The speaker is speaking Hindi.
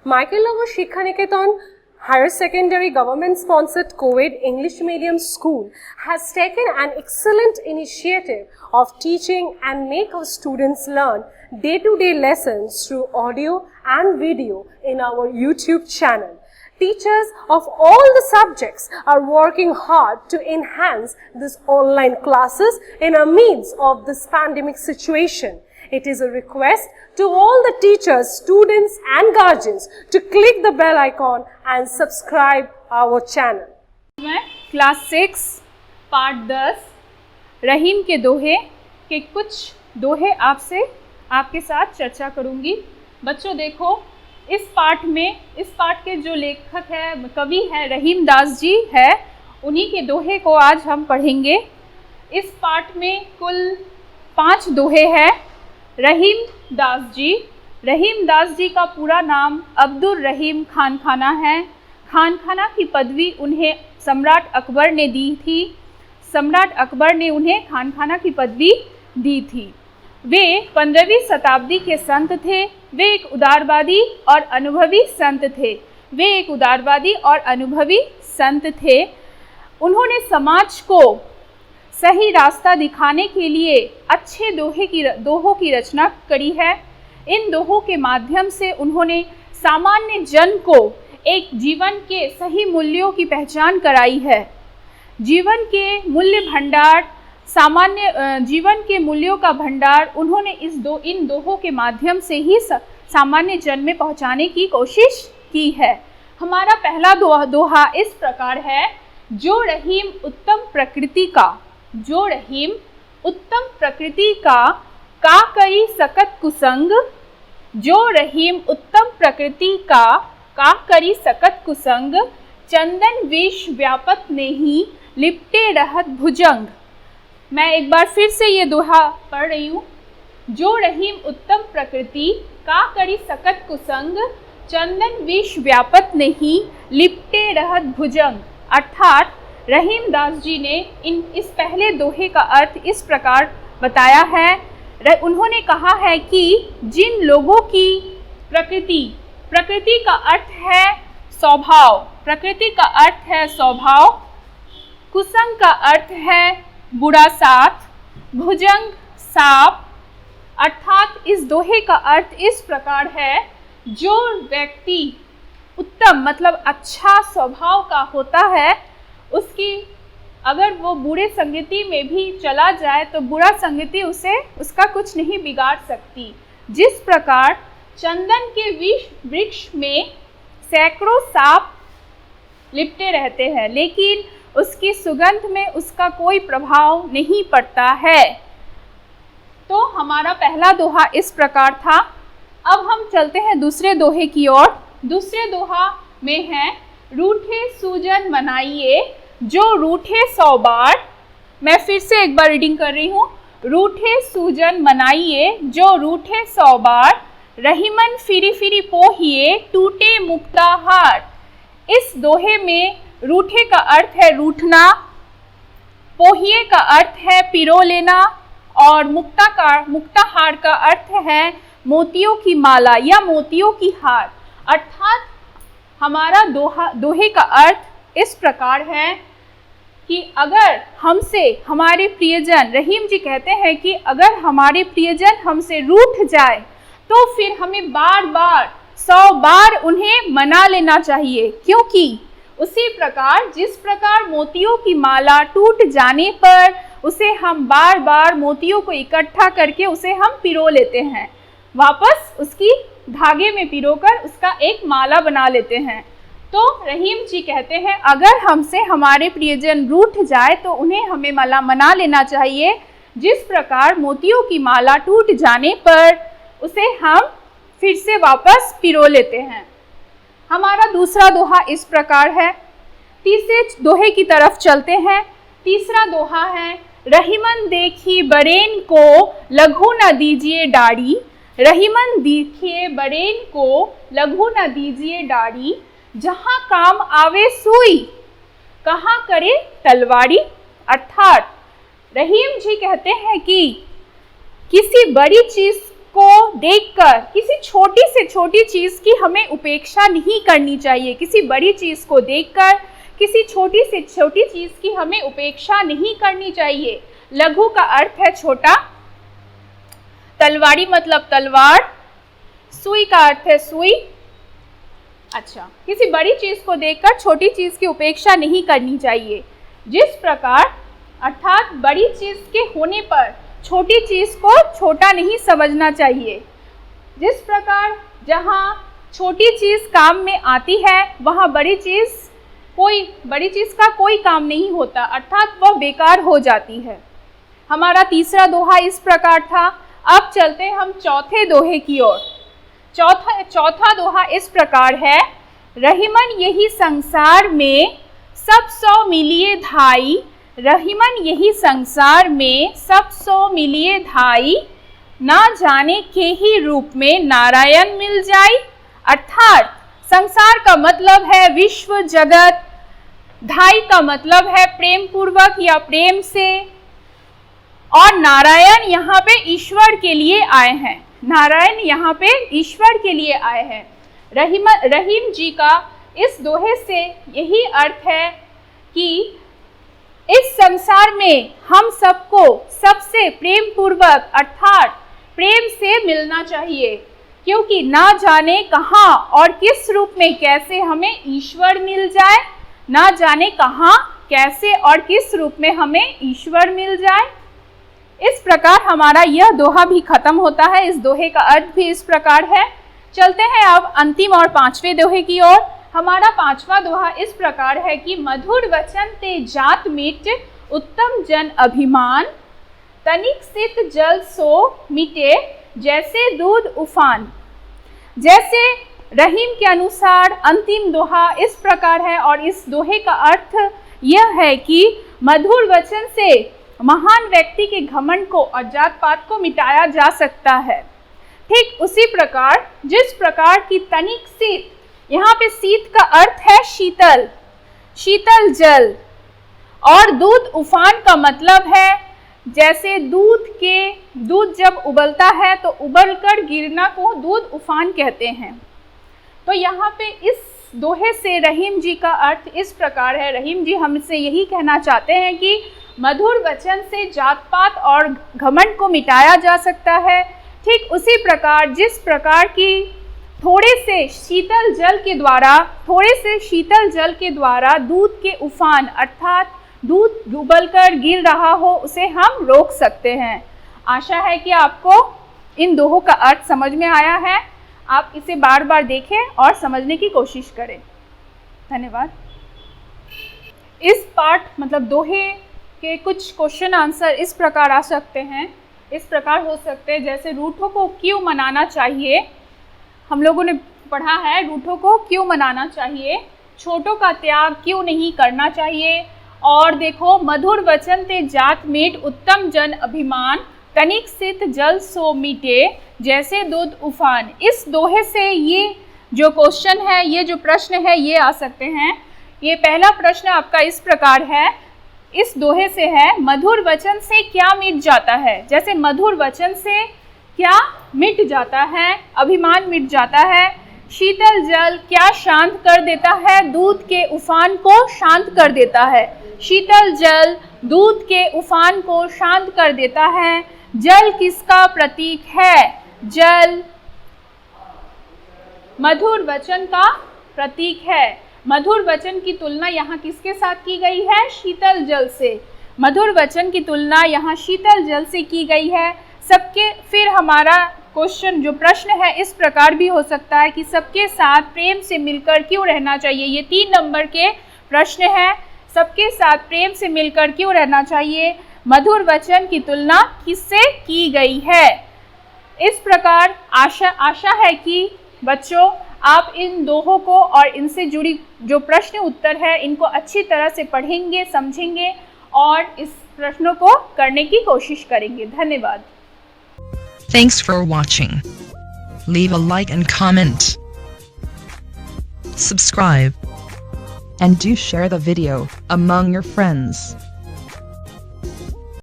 Michael Shikha Niketan Higher Secondary Government-sponsored co-ed English medium school has taken an excellent initiative of teaching and make our students learn day-to-day lessons through audio and video in our YouTube channel. Teachers of all the subjects are working hard to enhance these online classes in the midst of this pandemic situation. It is a request to all the teachers, students and guardians to click the bell icon and subscribe our channel. मैं क्लास 6 पार्ट 10 रहीम के दोहे के कुछ दोहे आपके साथ चर्चा करूंगी। बच्चों देखो, इस पाठ के जो लेखक है, कवि है, रहीम दास जी है, उन्हीं के दोहे को आज हम पढ़ेंगे। इस पाठ में कुल 5 दोहे हैं। रहीम दास जी का पूरा नाम अब्दुल रहीम खानखाना है। खानखाना की पदवी उन्हें सम्राट अकबर ने दी थी। सम्राट अकबर ने उन्हें खानखाना की पदवी दी थी। वे 15वीं शताब्दी के संत थे। वे एक उदारवादी और अनुभवी संत थे। उन्होंने समाज को सही रास्ता दिखाने के लिए अच्छे दोहों की रचना करी है। इन दोहों के माध्यम से उन्होंने सामान्य जन को एक जीवन के सही मूल्यों की पहचान कराई है। जीवन के मूल्यों का भंडार उन्होंने इन दोहों के माध्यम से ही सामान्य जन में पहुंचाने की कोशिश की है। हमारा पहला दोहा इस प्रकार है। जो रहीम उत्तम प्रकृति का करी सकत कुसंग। जो रहीम उत्तम प्रकृति का करी सकत कुसंग। चंदन विष व्यापत नहीं लिपटे रहत भुजंग। मैं एक बार फिर से ये दोहा पढ़ रही हूँ। जो रहीम उत्तम प्रकृति का करी सकत कुसंग। चंदन विष व्यापत नहीं लिपटे रहत भुजंग। अर्थात रहीम दास जी ने इस पहले दोहे का अर्थ इस प्रकार बताया है। उन्होंने कहा है कि जिन लोगों की प्रकृति का अर्थ है स्वभाव, कुसंग का अर्थ है बुरा साथ, भुजंग सांप। अर्थात इस दोहे का अर्थ इस प्रकार है। जो व्यक्ति उत्तम मतलब अच्छा स्वभाव का होता है, उसकी अगर वो बुरे संगति में भी चला जाए तो बुरा संगति उसका कुछ नहीं बिगाड़ सकती। जिस प्रकार चंदन के वृक्ष में सैकड़ों सांप लिपटे रहते हैं, लेकिन उसकी सुगंध में उसका कोई प्रभाव नहीं पड़ता है। तो हमारा पहला दोहा इस प्रकार था। अब हम चलते हैं दूसरे दोहे की ओर। दूसरे दोहा में है रूठे सूजन मनाइए जो रूठे 100 बार। मैं फिर से एक बार रीडिंग कर रही हूँ। रूठे सूजन मनाइए जो रूठे 100 बार। रहीमन फिरी फिरी पोहिए टूटे मुक्ता हार। इस दोहे में रूठे का अर्थ है रूठना, पोहिए का अर्थ है पिरो लेना और मुक्ताहार का अर्थ है मोतियों की माला या मोतियों की हार। अर्थात हमारा दोहे का अर्थ इस प्रकार है कि अगर हमसे हमारे प्रियजन, रहीम जी कहते हैं कि अगर हमारे प्रियजन हमसे रूठ जाए तो फिर हमें बार बार 100 बार उन्हें मना लेना चाहिए, क्योंकि उसी प्रकार जिस प्रकार मोतियों की माला टूट जाने पर उसे हम बार बार मोतियों को इकट्ठा करके उसे हम पिरो लेते हैं, वापस उसकी धागे में पिरोकर उसका एक माला बना लेते हैं। तो रहीम जी कहते हैं अगर हमसे हमारे प्रियजन रूठ जाए तो उन्हें हमें मना लेना चाहिए। जिस प्रकार मोतियों की माला टूट जाने पर उसे हम फिर से वापस पिरो लेते हैं। हमारा दूसरा दोहा इस प्रकार है। तीसरे दोहे की तरफ चलते हैं। तीसरा दोहा है रहीमन देखी बरेन को लघु न दीजिए डाड़ी। रहीमन देखिए बरेन को लघु न दीजिए डाड़ी। जहाँ काम आवे सुई कहाँ करे तलवारी। अर्थात रहीम जी कहते हैं कि किसी बड़ी चीज को देखकर किसी छोटी से छोटी चीज की हमें उपेक्षा नहीं करनी चाहिए। किसी बड़ी चीज को देखकर किसी छोटी से छोटी चीज की हमें उपेक्षा नहीं करनी चाहिए। लघु का अर्थ है छोटा, तलवारी मतलब तलवार, सुई का अर्थ है सुई। अच्छा, किसी बड़ी चीज को देखकर छोटी चीज की उपेक्षा नहीं करनी चाहिए। जिस प्रकार अर्थात बड़ी चीज के होने पर छोटी चीज को छोटा नहीं समझना चाहिए। जिस प्रकार जहाँ छोटी चीज काम में आती है वहाँ बड़ी चीज का कोई काम नहीं होता, अर्थात वह बेकार हो जाती है। हमारा तीसरा दोहा इस प्रकार था। अब चलते हैं हम चौथे दोहे की ओर। चौथा दोहा इस प्रकार है। रहीमन यही संसार में सब सौ मिलिए धाई, रहीमन यही संसार में सब सौ मिलिए धाई, ना जाने के ही रूप में नारायण मिल जाई। अर्थात संसार का मतलब है विश्व जगत, धाई का मतलब है प्रेम पूर्वक या प्रेम से, और नारायण यहाँ पे ईश्वर के लिए आए हैं। नारायण यहाँ पे ईश्वर के लिए आए हैं। रहीम जी का इस दोहे से यही अर्थ है कि इस संसार में हम सबको सबसे प्रेम पूर्वक अर्थात प्रेम से मिलना चाहिए, क्योंकि ना जाने कहाँ और किस रूप में कैसे हमें ईश्वर मिल जाए, ना जाने कहाँ कैसे और किस रूप में हमें ईश्वर मिल जाए। इस प्रकार हमारा यह दोहा भी खत्म होता है। इस दोहे का अर्थ भी इस प्रकार है। चलते हैं अब अंतिम और पांचवें दोहे की ओर। हमारा पांचवा दोहा इस प्रकार है कि मधुर वचन ते जात मीट, उत्तम जन अभिमान, तनिक सित जल सो मिटे, जैसे दूध उफान। जैसे रहीम के अनुसार अंतिम दोहा इस प्रकार है और इस दोहे का अर्थ यह है कि मधुर वचन से महान व्यक्ति के घमंड को और जात पात को मिटाया जा सकता है। ठीक उसी प्रकार जिस प्रकार की तनिक शीत, यहाँ पे शीत का अर्थ है शीतल, शीतल जल, और दूध उफान का मतलब है जैसे दूध जब उबलता है तो उबलकर गिरना को दूध उफान कहते हैं। तो यहाँ पे इस दोहे से रहीम जी का अर्थ इस प्रकार है। रहीम जी हमसे यही कहना चाहते हैं कि मधुर वचन से जात पात और घमंड को मिटाया जा सकता है। ठीक उसी प्रकार जिस प्रकार की थोड़े से शीतल जल के द्वारा दूध के उफान अर्थात दूध उबलकर गिर रहा हो उसे हम रोक सकते हैं। आशा है कि आपको इन दोहों का अर्थ समझ में आया है। आप इसे बार बार देखें और समझने की कोशिश करें। धन्यवाद। इस पाठ मतलब दोहे के कुछ क्वेश्चन आंसर इस प्रकार आ सकते हैं, इस प्रकार हो सकते हैं जैसे रूठों को क्यों मनाना चाहिए। हम लोगों ने पढ़ा है रूठों को क्यों मनाना चाहिए, छोटों का त्याग क्यों नहीं करना चाहिए, और देखो मधुर वचन ते जात मीट, उत्तम जन अभिमान, तनिक सित जल सो मीटे, जैसे दूध उफान। इस दोहे से ये जो क्वेश्चन है, ये जो प्रश्न है ये आ सकते हैं। ये पहला प्रश्न आपका इस प्रकार है, इस दोहे से है मधुर वचन से क्या मिट जाता है। जैसे मधुर वचन से क्या मिट जाता है, अभिमान मिट जाता है। शीतल जल क्या शांत कर देता है, दूध के उफान को शांत कर देता है। शीतल जल दूध के उफान को शांत कर देता है। जल किसका प्रतीक है, जल मधुर वचन का प्रतीक है। मधुर वचन की तुलना यहाँ किसके साथ की गई है, शीतल जल से। मधुर वचन की तुलना यहाँ शीतल जल से की गई है। सबके फिर हमारा क्वेश्चन जो प्रश्न है इस प्रकार भी हो सकता है कि सबके साथ प्रेम से मिलकर क्यों रहना चाहिए। ये 3 नंबर के प्रश्न है, सबके साथ प्रेम से मिलकर क्यों रहना चाहिए, मधुर वचन की तुलना किससे की गई है। इस प्रकार आशा है कि बच्चों आप इन दोहों को और इनसे जुड़ी जो प्रश्न उत्तर है इनको अच्छी तरह से पढ़ेंगे, समझेंगे और इस प्रश्नों को करने की कोशिश करेंगे। धन्यवाद। Thanks for watching. Leave a like and comment. Subscribe. And do share the video among your friends.